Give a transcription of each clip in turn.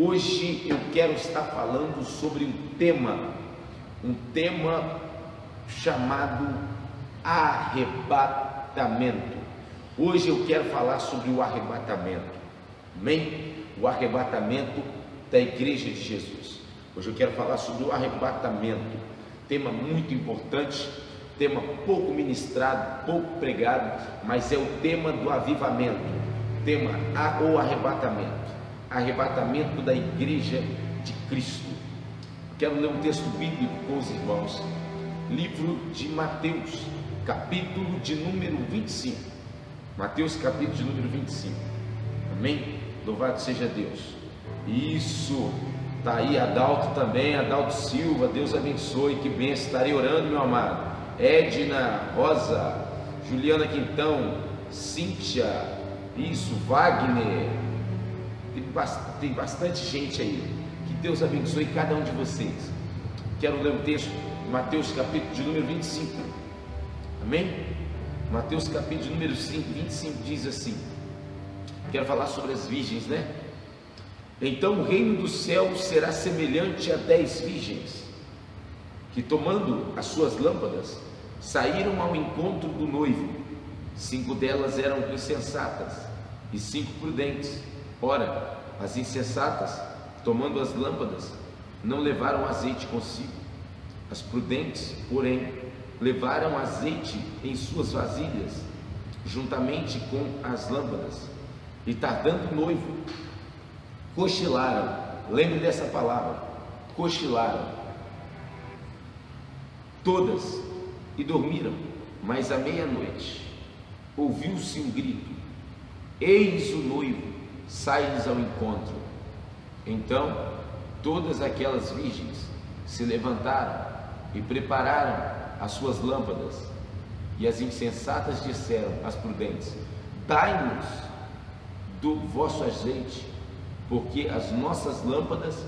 Hoje eu quero estar falando sobre um tema chamado arrebatamento. Hoje eu quero falar sobre o arrebatamento, amém? O arrebatamento da Igreja de Jesus. Hoje eu quero falar sobre o arrebatamento, tema muito importante, tema pouco ministrado, pouco pregado, mas é o tema do avivamento, o arrebatamento da Igreja de Cristo. Quero ler um texto bíblico com os irmãos, livro de Mateus, capítulo de número 25, Mateus capítulo de número 25, amém? Louvado seja Deus. Isso, está aí Adalto também, Adalto Silva, Deus abençoe, que bênção, estarei orando, meu amado. Edna, Rosa, Juliana Quintão, Cíntia, isso, Wagner, tem bastante gente aí, que Deus abençoe cada um de vocês. Quero ler o texto de Mateus capítulo de número 25, amém? Mateus capítulo de número 25 diz assim, quero falar sobre as virgens, né? Então o reino do céu será semelhante a 10 virgens, que tomando as suas lâmpadas, saíram ao encontro do noivo. 5 delas eram insensatas e 5 prudentes. Ora, as insensatas, tomando as lâmpadas, não levaram azeite consigo. As prudentes, porém, levaram azeite em suas vasilhas, juntamente com as lâmpadas. E tardando o noivo, cochilaram. Lembre dessa palavra, cochilaram todas e dormiram. Mas à meia-noite ouviu-se um grito: eis o noivo, sai-lhes ao encontro. Então todas aquelas virgens se levantaram e prepararam as suas lâmpadas. E as insensatas disseram às prudentes: dai-nos do vosso azeite, porque as nossas lâmpadas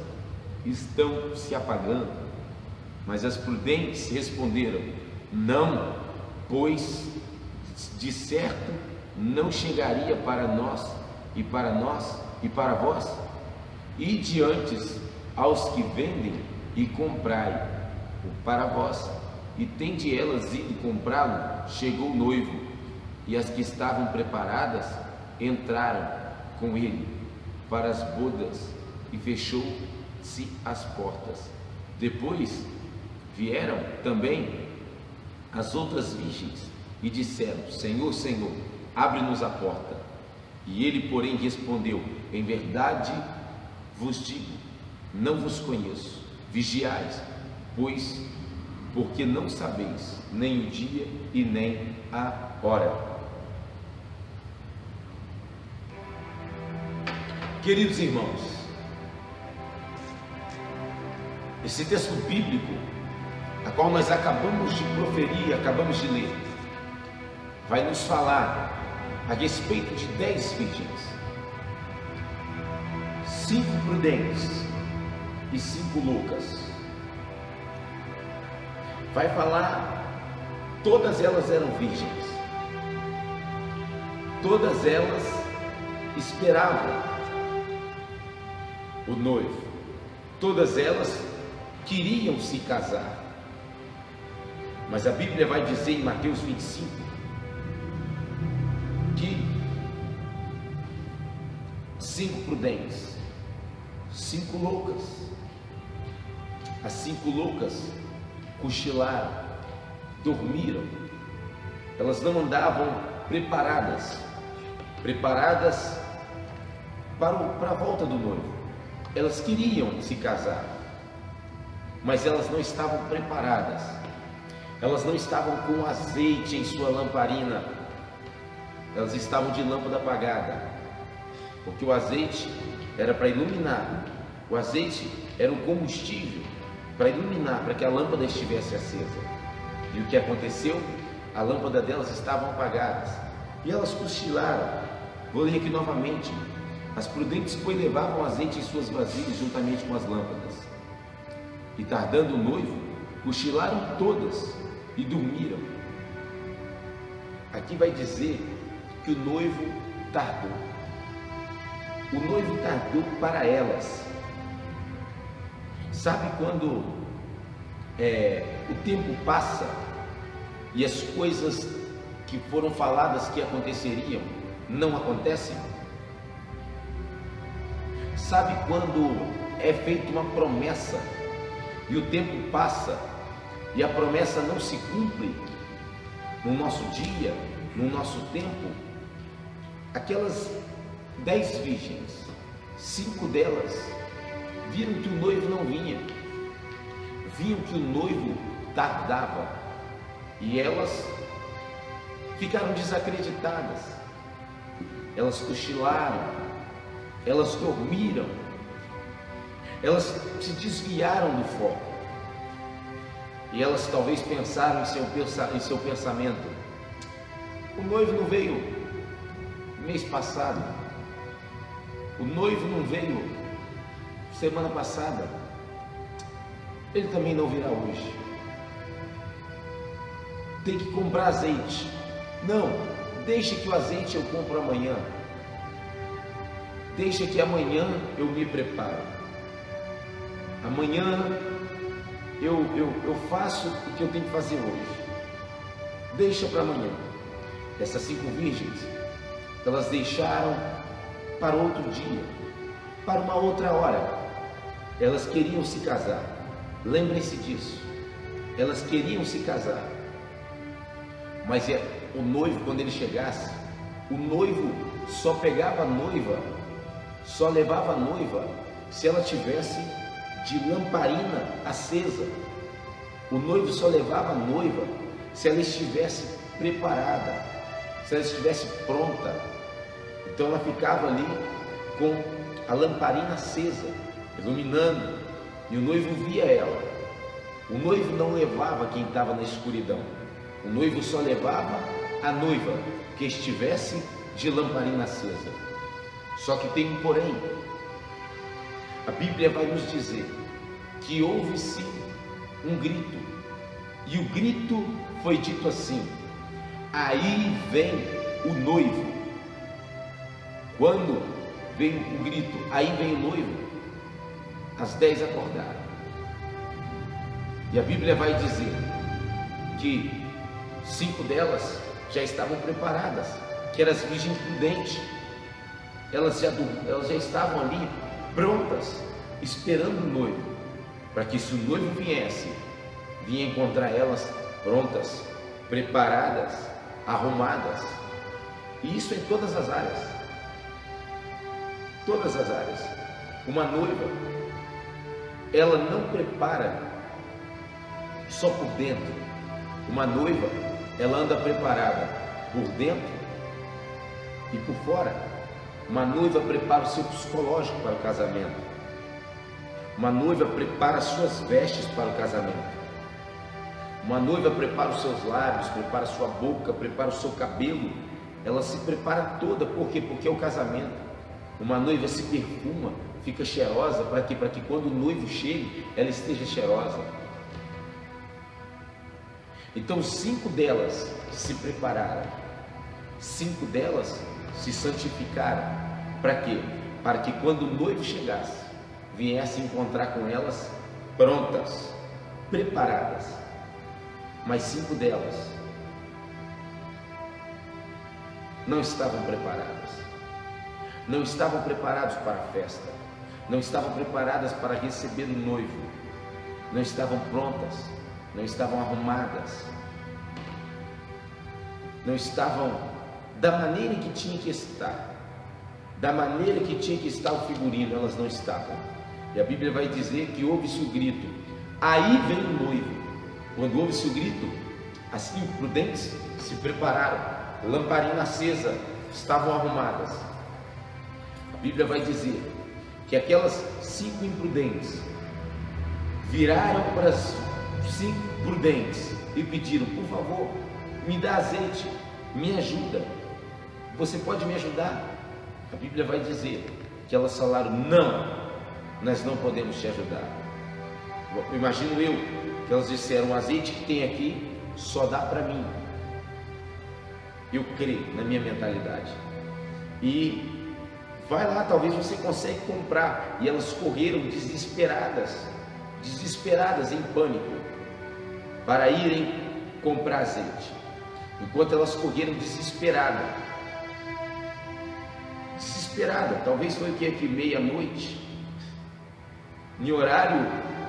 estão se apagando. Mas as prudentes responderam: não, pois de certo não chegaria para nós e para vós. Ide antes aos que vendem e comprai para vós. E tende elas ido comprá-lo, chegou o noivo, e as que estavam preparadas entraram com ele para as bodas, e fechou-se as portas. Depois vieram também as outras virgens e disseram: Senhor, Senhor, abre-nos a porta. E ele, porém, respondeu: em verdade vos digo, não vos conheço. Vigiais, pois, porque não sabeis nem o dia e nem a hora. Queridos irmãos, esse texto bíblico, a qual nós acabamos de proferir, acabamos de ler, vai nos falar a respeito de 10 virgens, 5 prudentes e 5 loucas. Vai falar, todas elas eram virgens, todas elas esperavam o noivo, todas elas queriam se casar. Mas a Bíblia vai dizer em Mateus 25 que 5 prudentes, 5 loucas. As 5 loucas cochilaram, dormiram. Elas não andavam preparadas para a volta do noivo. Elas queriam se casar, mas elas não estavam preparadas. Elas não estavam com azeite em sua lamparina. Elas estavam de lâmpada apagada, porque o azeite era para iluminar. O azeite era o combustível para iluminar, para que a lâmpada estivesse acesa. E o que aconteceu? A lâmpada delas estavam apagadas e elas cochilaram. Vou ler aqui novamente. As prudentes, pois, levavam azeite em suas vasilhas juntamente com as lâmpadas. E tardando o noivo, cochilaram todas e dormiram. Aqui vai dizer que o noivo tardou. O noivo tardou para elas. Sabe quando o tempo passa e as coisas que foram faladas que aconteceriam não acontecem? Sabe quando é feita uma promessa e o tempo passa e a promessa não se cumpre no nosso dia, no nosso tempo? Aquelas 10 virgens, 5 delas viram que o noivo não vinha, viam que o noivo tardava, e elas ficaram desacreditadas, elas cochilaram, elas dormiram, elas se desviaram do foco, e elas talvez pensaram em seu pensamento: o noivo não veio mês passado, o noivo não veio semana passada, ele também não virá hoje. Tem que comprar azeite. Não, deixa que o azeite eu compro amanhã. Deixa que amanhã eu me preparo. Amanhã eu faço o que eu tenho que fazer hoje. Deixa para amanhã. Essas 5 virgens, elas deixaram para outro dia, para uma outra hora. Elas queriam se casar. Lembrem-se disso. Elas queriam se casar. Mas o noivo, quando ele chegasse, o noivo só pegava a noiva, só levava a noiva se ela tivesse de lamparina acesa. O noivo só levava a noiva se ela estivesse preparada, se ela estivesse pronta. Então ela ficava ali com a lamparina acesa, iluminando, e o noivo via ela. O noivo não levava quem estava na escuridão, o noivo só levava a noiva que estivesse de lamparina acesa. Só que tem um porém. A Bíblia vai nos dizer que houve-se um grito, e o grito foi dito assim: aí vem o noivo. Quando veio o grito, aí vem o noivo, as 10 acordaram. E a Bíblia vai dizer que 5 delas já estavam preparadas, que eram as virgens prudentes. Elas já estavam ali prontas, esperando o noivo, para que, se o noivo viesse, vinha encontrar elas prontas, preparadas, arrumadas. E isso em todas as áreas. Todas as áreas. Uma noiva, ela não prepara só por dentro. Uma noiva, ela anda preparada por dentro e por fora. Uma noiva prepara o seu psicológico para o casamento. Uma noiva prepara as suas vestes para o casamento. Uma noiva prepara os seus lábios, prepara a sua boca, prepara o seu cabelo. Ela se prepara toda. Por quê? Porque é o casamento. Uma noiva se perfuma, fica cheirosa, para quê? Para que quando o noivo chegue, ela esteja cheirosa. Então 5 delas se prepararam, 5 delas se santificaram. Para quê? Para que quando o noivo chegasse, viesse encontrar com elas prontas, preparadas. Mas 5 delas não estavam preparadas. Não estavam preparados para a festa, não estavam preparadas para receber o noivo, não estavam prontas, não estavam arrumadas, não estavam da maneira que tinha que estar, da maneira que tinha que estar o figurino. Elas não estavam. E a Bíblia vai dizer que houve-se o grito: aí vem o noivo. Quando houve-se o grito, as 5 prudentes se prepararam, lamparina acesa, estavam arrumadas. A Bíblia vai dizer que aquelas 5 imprudentes viraram para as 5 prudentes e pediram: por favor, me dá azeite, me ajuda, você pode me ajudar? A Bíblia vai dizer que elas falaram: não, nós não podemos te ajudar. Imagino eu que elas disseram: o azeite que tem aqui só dá para mim. Eu creio na minha mentalidade. E vai lá, talvez você consiga comprar. E elas correram desesperadas desesperadas, em pânico, para irem comprar azeite. Enquanto elas correram desesperada, talvez foi o que meia-noite, em horário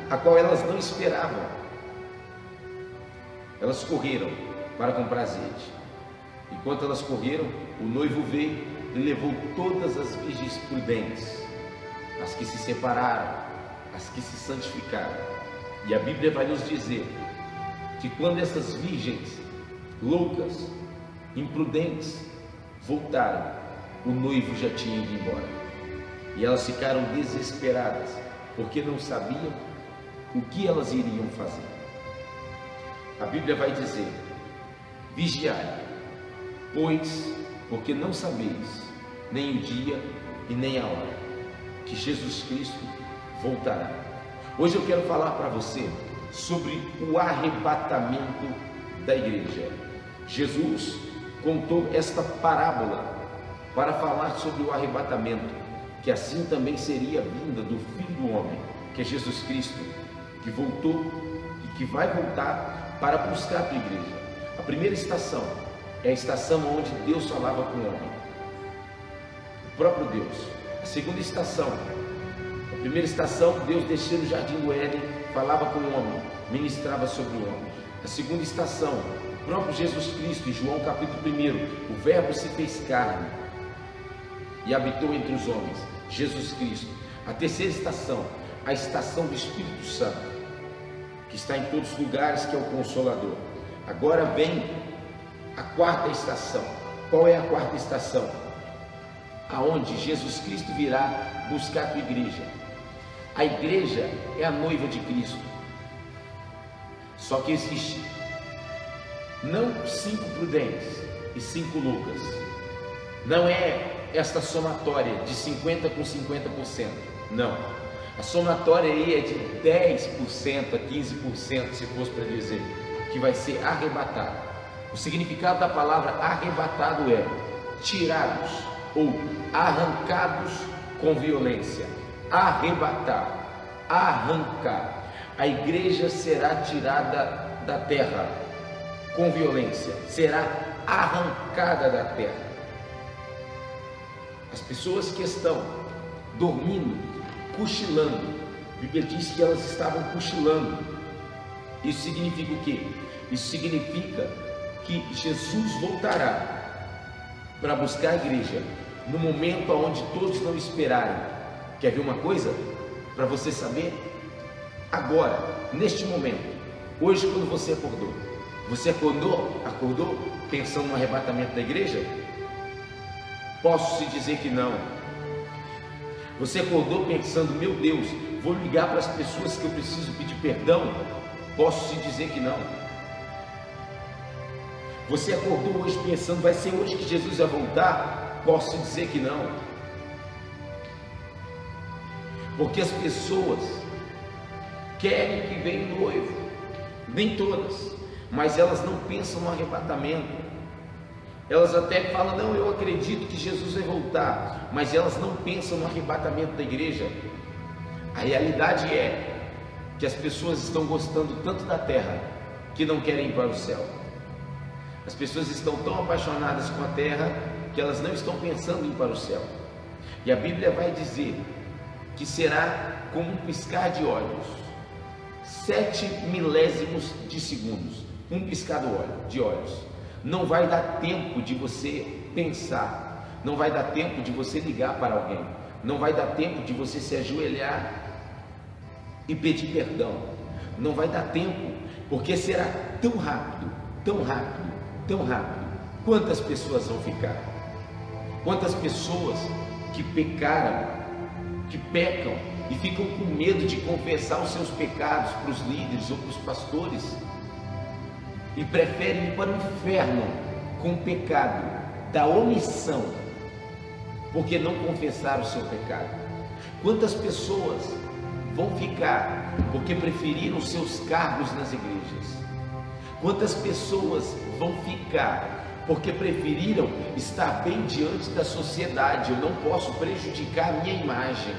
a qual elas não esperavam, elas correram para comprar azeite. Enquanto elas correram, o noivo veio e levou todas as virgens prudentes, as que se separaram, as que se santificaram. E a Bíblia vai nos dizer que quando essas virgens loucas, imprudentes, voltaram, o noivo já tinha ido embora. E elas ficaram desesperadas, porque não sabiam o que elas iriam fazer. A Bíblia vai dizer: vigiai, pois, porque não sabeis nem o dia e nem a hora que Jesus Cristo voltará. Hoje eu quero falar para você sobre o arrebatamento da igreja. Jesus contou esta parábola para falar sobre o arrebatamento, que assim também seria a vinda do Filho do Homem, que é Jesus Cristo, que voltou e que vai voltar para buscar a tua igreja. A primeira estação é a estação onde Deus falava com o homem, o próprio Deus. A segunda estação, a primeira estação, Deus desceu no jardim do Éden, falava com o homem, ministrava sobre o homem. A segunda estação, o próprio Jesus Cristo, em João capítulo 1, o verbo se fez carne e habitou entre os homens, Jesus Cristo. A terceira estação, a estação do Espírito Santo, que está em todos os lugares, que é o Consolador. Agora vem a quarta estação. Qual é a quarta estação? Aonde Jesus Cristo virá buscar a tua igreja. A igreja é a noiva de Cristo. Só que existe não 5 prudentes e 5 loucas. Não é esta somatória de 50 com 50%. Não. A somatória aí é de 10% a 15%, se fosse para dizer, que vai ser arrebatado. O significado da palavra arrebatado é tirados ou arrancados com violência. Arrebatar, arrancar. A igreja será tirada da terra com violência, será arrancada da terra. As pessoas que estão dormindo, cochilando, a Bíblia diz que elas estavam cochilando. Isso significa o quê? Isso significa que Jesus voltará para buscar a igreja no momento onde todos não esperarem. Quer ver uma coisa? Para você saber, agora, neste momento, hoje, quando você acordou pensando no arrebatamento da igreja? Posso te dizer que não. Você acordou pensando: meu Deus, vou ligar para as pessoas que eu preciso pedir perdão? Posso te dizer que não. Você acordou hoje pensando: vai ser hoje que Jesus vai voltar? Posso te dizer que não. Porque as pessoas querem que venha o noivo, nem todas, mas elas não pensam no arrebatamento. Elas até falam: não, eu acredito que Jesus vai voltar, mas elas não pensam no arrebatamento da igreja. A realidade é que as pessoas estão gostando tanto da terra que não querem ir para o céu. As pessoas estão tão apaixonadas com a terra que elas não estão pensando em ir para o céu. E a Bíblia vai dizer que será como um piscar de olhos, 7 milésimos de segundos, um piscar de olhos. Não vai dar tempo de você pensar, não vai dar tempo de você ligar para alguém, não vai dar tempo de você se ajoelhar e pedir perdão, não vai dar tempo, porque será tão rápido, tão rápido, tão rápido. Quantas pessoas vão ficar? Quantas pessoas que pecaram, que pecam e ficam com medo de confessar os seus pecados para os líderes ou para os pastores, e preferem ir para o inferno com o pecado da omissão, porque não confessaram o seu pecado. Quantas pessoas vão ficar porque preferiram os seus cargos nas igrejas? Quantas pessoas vão ficar porque preferiram estar bem diante da sociedade? Eu não posso prejudicar a minha imagem.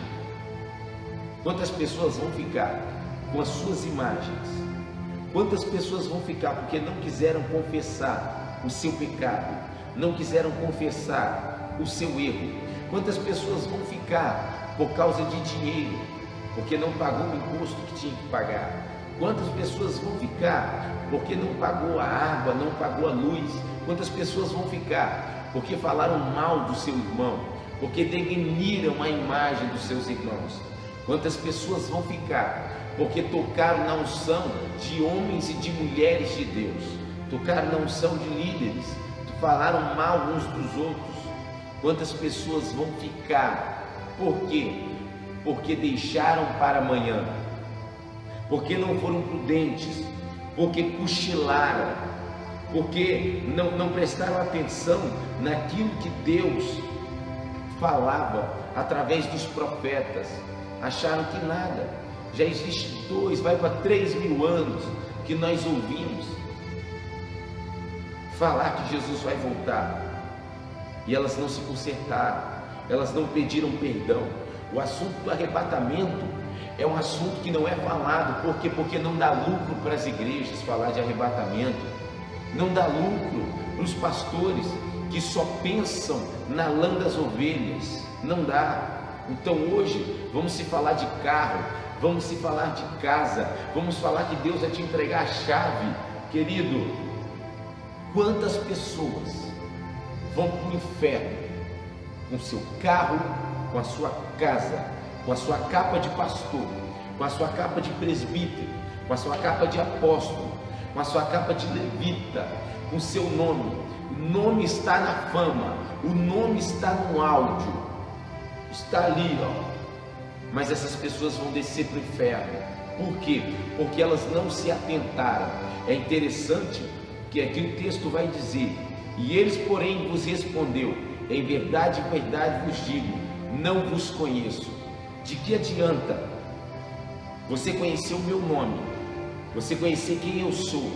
Quantas pessoas vão ficar com as suas imagens? Quantas pessoas vão ficar porque não quiseram confessar o seu pecado, não quiseram confessar o seu erro? Quantas pessoas vão ficar por causa de dinheiro, porque não pagou o imposto que tinha que pagar? Quantas pessoas vão ficar porque não pagou a água, não pagou a luz? Quantas pessoas vão ficar porque falaram mal do seu irmão, porque denegriram a imagem dos seus irmãos? Quantas pessoas vão ficar porque tocaram na unção de homens e de mulheres de Deus, tocaram na unção de líderes, falaram mal uns dos outros? Quantas pessoas vão ficar? Por quê? Porque deixaram para amanhã, porque não foram prudentes, porque cochilaram, porque não prestaram atenção naquilo que Deus falava através dos profetas. Acharam que nada. Já existe 2, vai para 3.000 anos que nós ouvimos falar que Jesus vai voltar, e elas não se consertaram, elas não pediram perdão. O assunto do arrebatamento é um assunto que não é falado, porque não dá lucro para as igrejas falar de arrebatamento, não dá lucro para os pastores que só pensam na lã das ovelhas, não dá. Então hoje vamos se falar de carro, vamos se falar de casa, vamos falar que Deus vai te entregar a chave. Querido, quantas pessoas vão para o inferno com seu carro, com a sua casa, com a sua capa de pastor, com a sua capa de presbítero, com a sua capa de apóstolo, com a sua capa de levita, com seu nome? O nome está na fama, o nome está no áudio, está ali, mas essas pessoas vão descer para o inferno. Por quê? Porque elas não se atentaram. É interessante que aqui o texto vai dizer: e eles, porém, vos respondeu: em verdade vos digo, não vos conheço. De que adianta você conhecer o meu nome, você conhecer quem eu sou,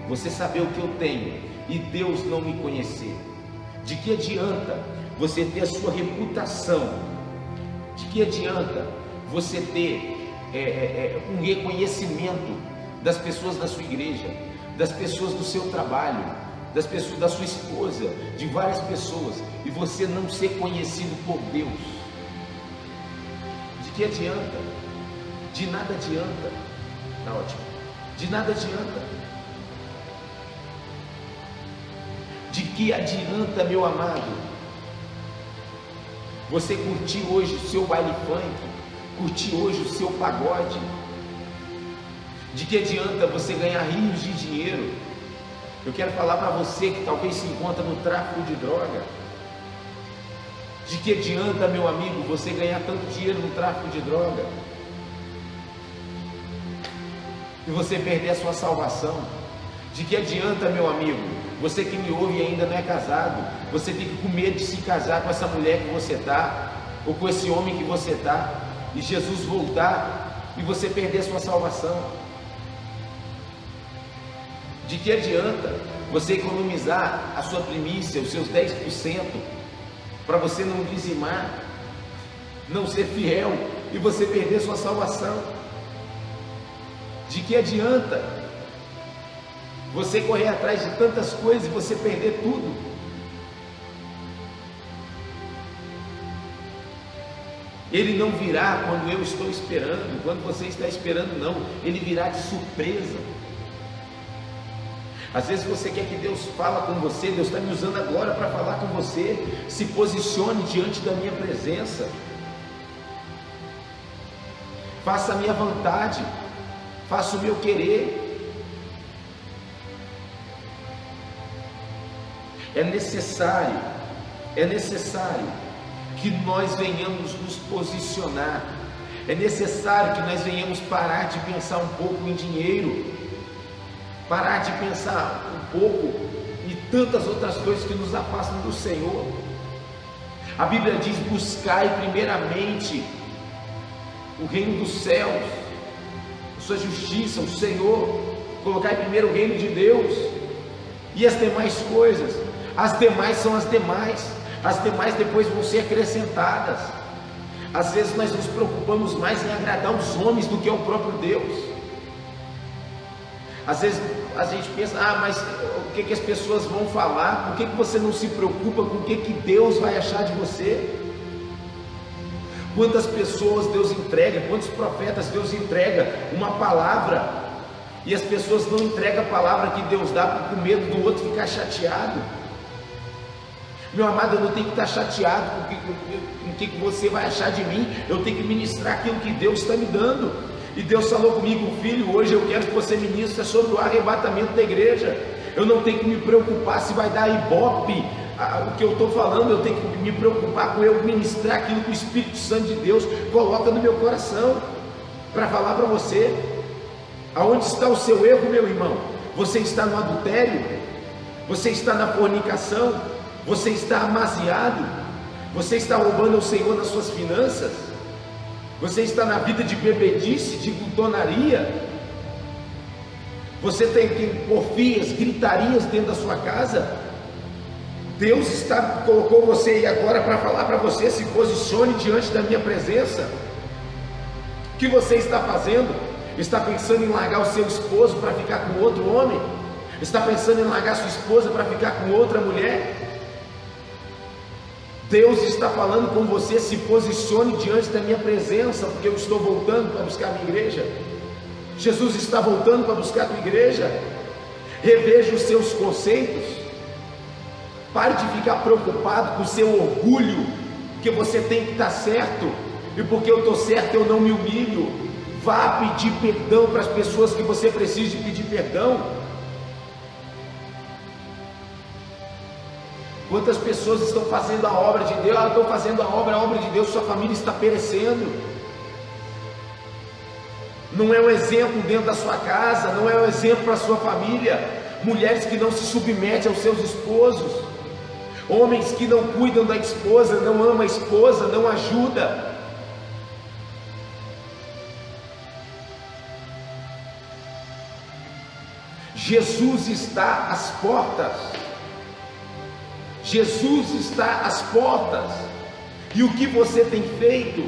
você saber o que eu tenho, e Deus não me conhecer? De que adianta você ter a sua reputação? De que adianta você ter um reconhecimento das pessoas da sua igreja, das pessoas do seu trabalho, das pessoas da sua esposa, de várias pessoas, e você não ser conhecido por Deus? De que adianta? De nada adianta. Tá ótimo. De nada adianta. De que adianta, meu amado, você curtir hoje o seu baile funk, curtir hoje o seu pagode? De que adianta você ganhar rios de dinheiro? Eu quero falar para você que talvez se encontra no tráfico de droga. De que adianta, meu amigo, você ganhar tanto dinheiro no tráfico de droga e você perder a sua salvação? De que adianta, meu amigo, você que me ouve e ainda não é casado, você fica com medo de se casar com essa mulher que você está, ou com esse homem que você está, e Jesus voltar e você perder a sua salvação? De que adianta você economizar a sua primícia, os seus 10%, para você não dizimar, não ser fiel, e você perder sua salvação? De que adianta você correr atrás de tantas coisas e você perder tudo? Ele não virá quando eu estou esperando, quando você está esperando, não. Ele virá de surpresa. Às vezes você quer que Deus fale com você, Deus está me usando agora para falar com você. Se posicione diante da minha presença, faça a minha vontade, faça o meu querer. É necessário que nós venhamos nos posicionar. É necessário que nós venhamos parar de pensar um pouco em dinheiro, parar de pensar um pouco em tantas outras coisas que nos afastam do Senhor. A Bíblia diz: buscai primeiramente o reino dos céus, a sua justiça, o Senhor. Colocai primeiro o reino de Deus, e as demais coisas, as demais são as demais depois vão ser acrescentadas. Às vezes nós nos preocupamos mais em agradar os homens do que ao próprio Deus. Às vezes a gente pensa, mas o que as pessoas vão falar? Por que você não se preocupa com o que Deus vai achar de você? Quantas pessoas Deus entrega, quantos profetas Deus entrega uma palavra, e as pessoas não entregam a palavra que Deus dá com medo do outro ficar chateado. Meu amado, eu não tenho que estar chateado com o que você vai achar de mim. Eu tenho que ministrar aquilo que Deus está me dando. E Deus falou comigo: filho, hoje eu quero que você ministre sobre o arrebatamento da igreja. Eu não tenho que me preocupar se vai dar ibope o que eu estou falando. Eu tenho que me preocupar com eu ministrar aquilo que o Espírito Santo de Deus coloca no meu coração para falar para você. Aonde está o seu erro, meu irmão? Você está no adultério? Você está na fornicação? Você está amaziado? Você está roubando ao Senhor nas suas finanças? Você está na vida de bebedice, de glutonaria? Você tem porfias, gritarias dentro da sua casa? Deus colocou você aí agora para falar para você: se posicione diante da minha presença. O que você está fazendo? Está pensando em largar o seu esposo para ficar com outro homem? Está pensando em largar sua esposa para ficar com outra mulher? Deus está falando com você: se posicione diante da minha presença, porque eu estou voltando para buscar a minha igreja. Jesus está voltando para buscar a tua igreja. Reveja os seus conceitos. Pare de ficar preocupado com o seu orgulho, que você tem que estar certo, e porque eu estou certo eu não me humilho. Vá pedir perdão para as pessoas que você precisa de pedir perdão. Quantas pessoas estão fazendo a obra de Deus? Estou fazendo a obra de Deus, sua família está perecendo. Não é um exemplo dentro da sua casa, não é um exemplo para a sua família. Mulheres que não se submetem aos seus esposos, homens que não cuidam da esposa, não amam a esposa, não ajudam. Jesus está às portas. Jesus está às portas. E o que você tem feito?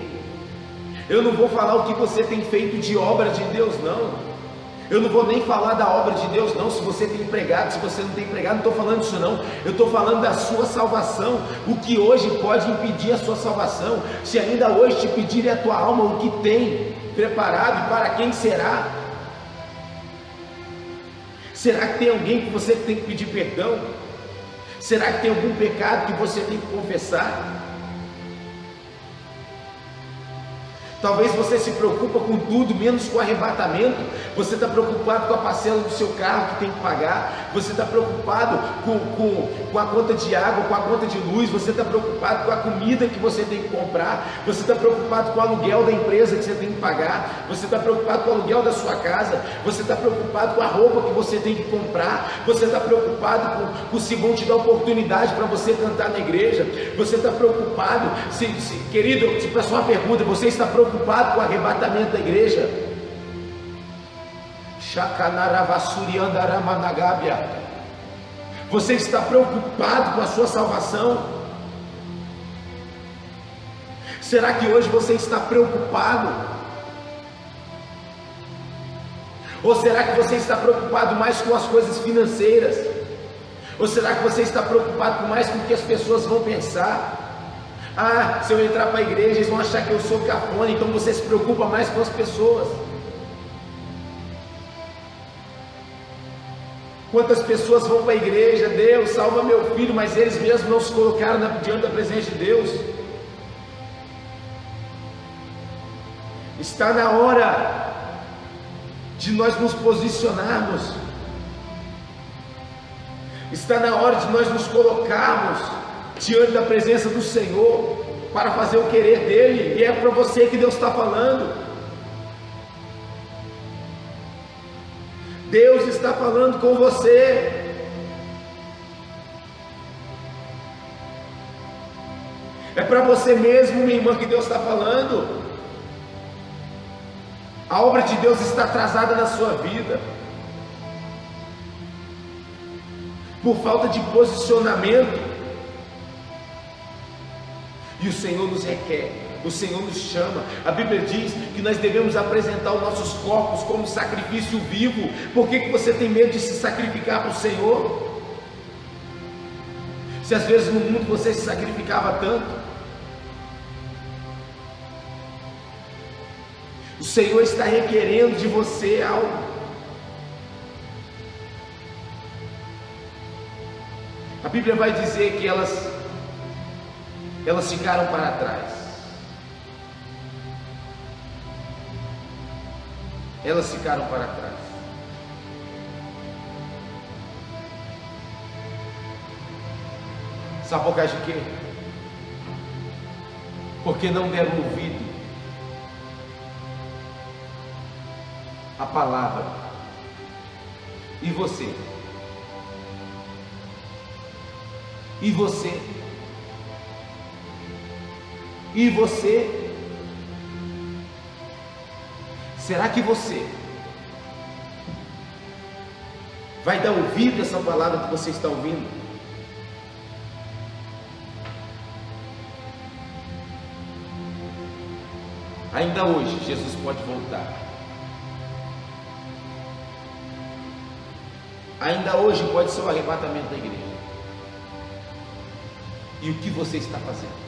Eu não vou falar o que você tem feito de obra de Deus, não. Eu não vou nem falar da obra de Deus, não. Se você tem empregado, se você não tem empregado, não estou falando disso, não. Eu estou falando da sua salvação. O que hoje pode impedir a sua salvação? Se ainda hoje te pedirem a tua alma, o que tem preparado e para quem será? Será que tem alguém que você tem que pedir perdão? Será que tem algum pecado que você tem que confessar? Talvez você se preocupa com tudo, menos com o arrebatamento. Você está preocupado com a parcela do seu carro que tem que pagar. Você está preocupado com a conta de água, com a conta de luz. Você está preocupado com a comida que você tem que comprar. Você está preocupado com o aluguel da empresa que você tem que pagar. Você está preocupado com o aluguel da sua casa. Você está preocupado com a roupa que você tem que comprar. Você está preocupado com se vão te dar oportunidade para você cantar na igreja. Você está preocupado, querido, para sua pergunta, você está preocupado com o arrebatamento da igreja? Você está preocupado com a sua salvação? Será que hoje você está preocupado? Ou será que você está preocupado mais com as coisas financeiras? Ou será que você está preocupado mais com o que as pessoas vão pensar? Se eu entrar para a igreja, eles vão achar que eu sou cafona. Então você se preocupa mais com as pessoas. Quantas pessoas vão para a igreja? Deus, salva meu filho, mas eles mesmos não se colocaram diante da presença de Deus. Está na hora de nós nos posicionarmos. Está na hora de nós nos colocarmos diante da presença do Senhor para fazer o querer dele. E é para você que Deus está falando. Deus está falando com você. É para você mesmo, minha irmã, que Deus está falando. A obra de Deus está atrasada na sua vida por falta de posicionamento. E o Senhor nos requer O Senhor nos chama. A Bíblia diz que nós devemos apresentar os nossos corpos como sacrifício vivo. Por que você tem medo de se sacrificar para o Senhor? Se às vezes no mundo você se sacrificava tanto. O Senhor está requerendo de você algo. A Bíblia vai dizer que elas ficaram para trás. Elas ficaram para trás. Sabe por causa de quê? Porque não deram ouvido à palavra. E você? E você? E você? Será que você vai dar ouvido a essa palavra que você está ouvindo? Ainda hoje, Jesus pode voltar. Ainda hoje pode ser o arrebatamento da igreja. E o que você está fazendo?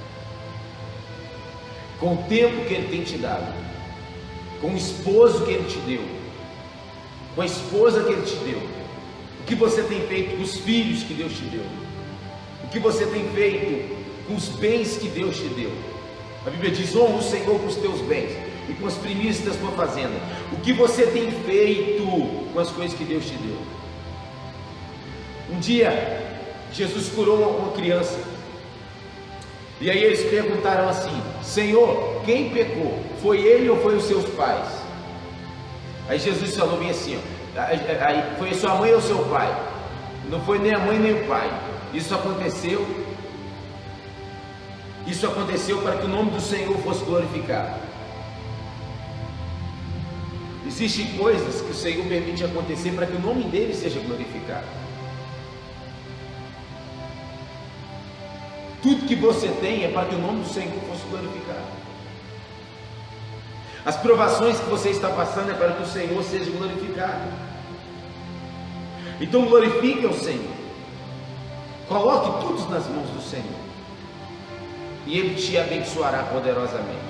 Com o tempo que Ele tem te dado, com o esposo que Ele te deu, com a esposa que Ele te deu, o que você tem feito com os filhos que Deus te deu, o que você tem feito com os bens que Deus te deu. A Bíblia diz: honra o Senhor com os teus bens e com as primícias da tua fazenda. O que você tem feito com as coisas que Deus te deu? Um dia Jesus curou uma criança, e aí eles perguntaram assim: Senhor, quem pecou? Foi ele ou foi os seus pais? Aí Jesus falou bem assim: ó, foi sua mãe ou seu pai? Não foi nem a mãe nem o pai. Isso aconteceu para que o nome do Senhor fosse glorificado. Existem coisas que o Senhor permite acontecer para que o nome dele seja glorificado. Tudo que você tem é para que o nome do Senhor fosse glorificado. As provações que você está passando é para que o Senhor seja glorificado. Então glorifique ao Senhor. Coloque tudo nas mãos do Senhor, e Ele te abençoará poderosamente.